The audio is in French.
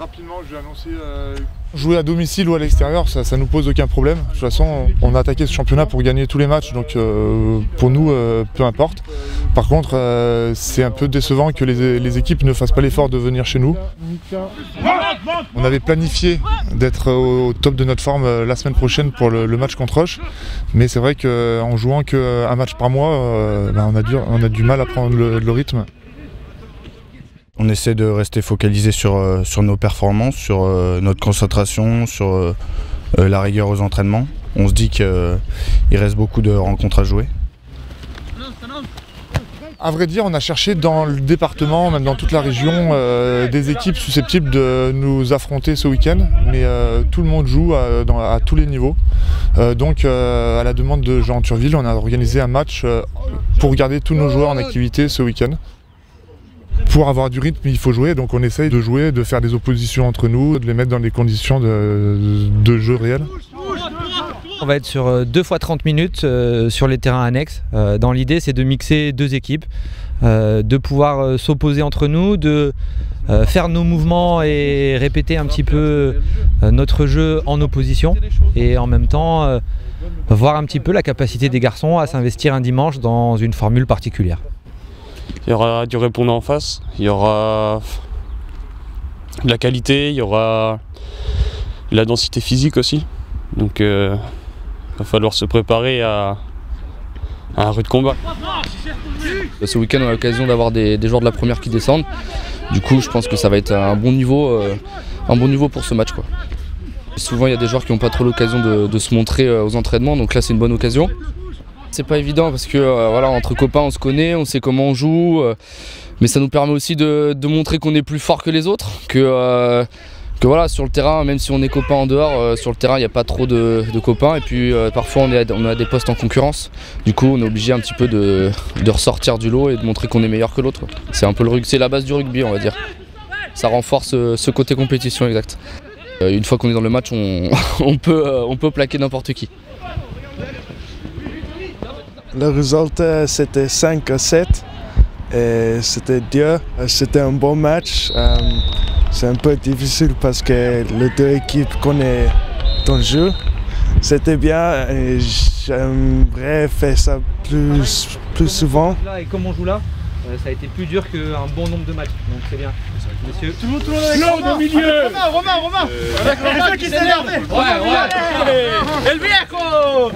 rapidement, je vais annoncer... Jouer à domicile ou à l'extérieur, ça nous pose aucun problème. De toute façon, on a attaqué ce championnat pour gagner tous les matchs, donc pour nous, peu importe. Par contre, c'est un peu décevant que les équipes ne fassent pas l'effort de venir chez nous. On avait planifié d'être au top de notre forme la semaine prochaine pour le match contre Auch, mais c'est vrai qu'en jouant qu'un match par mois, on a du mal à prendre le rythme. On essaie de rester focalisé sur nos performances, sur notre concentration, sur la rigueur aux entraînements. On se dit qu'il reste beaucoup de rencontres à jouer. À vrai dire, on a cherché dans le département, même dans toute la région, des équipes susceptibles de nous affronter ce week-end, mais tout le monde joue à tous les niveaux. Donc à la demande de Jean Turville, on a organisé un match pour garder tous nos joueurs en activité ce week-end. Pour avoir du rythme, il faut jouer, donc on essaye de jouer, de faire des oppositions entre nous, de les mettre dans des conditions de jeu réel. On va être sur 2 fois 30 minutes sur les terrains annexes. Dans l'idée, c'est de mixer 2 équipes, de pouvoir s'opposer entre nous, de faire nos mouvements et répéter un petit peu notre jeu en opposition, et en même temps voir un petit peu la capacité des garçons à s'investir un dimanche dans une formule particulière. Il y aura du répondant en face, il y aura de la qualité, il y aura de la densité physique aussi. Donc il va falloir se préparer à un rude combat. Ce week-end, on a l'occasion d'avoir des joueurs de la première qui descendent. Du coup, je pense que ça va être un bon niveau pour ce match, quoi. Souvent, il y a des joueurs qui n'ont pas trop l'occasion de se montrer aux entraînements, donc là, c'est une bonne occasion. C'est pas évident parce que voilà, entre copains on se connaît, on sait comment on joue, mais ça nous permet aussi de montrer qu'on est plus fort que les autres, que voilà, sur le terrain, même si on est copains en dehors, sur le terrain il n'y a pas trop de copains, et puis parfois on a des postes en concurrence, du coup on est obligé un petit peu de ressortir du lot et de montrer qu'on est meilleur que l'autre. C'est un peu c'est la base du rugby, on va dire. Ça renforce ce côté compétition exact. Une fois qu'on est dans le match, on peut plaquer n'importe qui. Le résultat c'était 5-7 et c'était dur. C'était un bon match. C'est un peu difficile parce que les 2 équipes connaissent ton jeu. C'était bien et j'aimerais faire ça plus souvent. Et comme on joue là, ça a été plus dur qu'un bon nombre de matchs, donc c'est bien. Messieurs. Tout le monde avec au milieu. Romain Avec qui s'est énervé. Ouais. El viejo.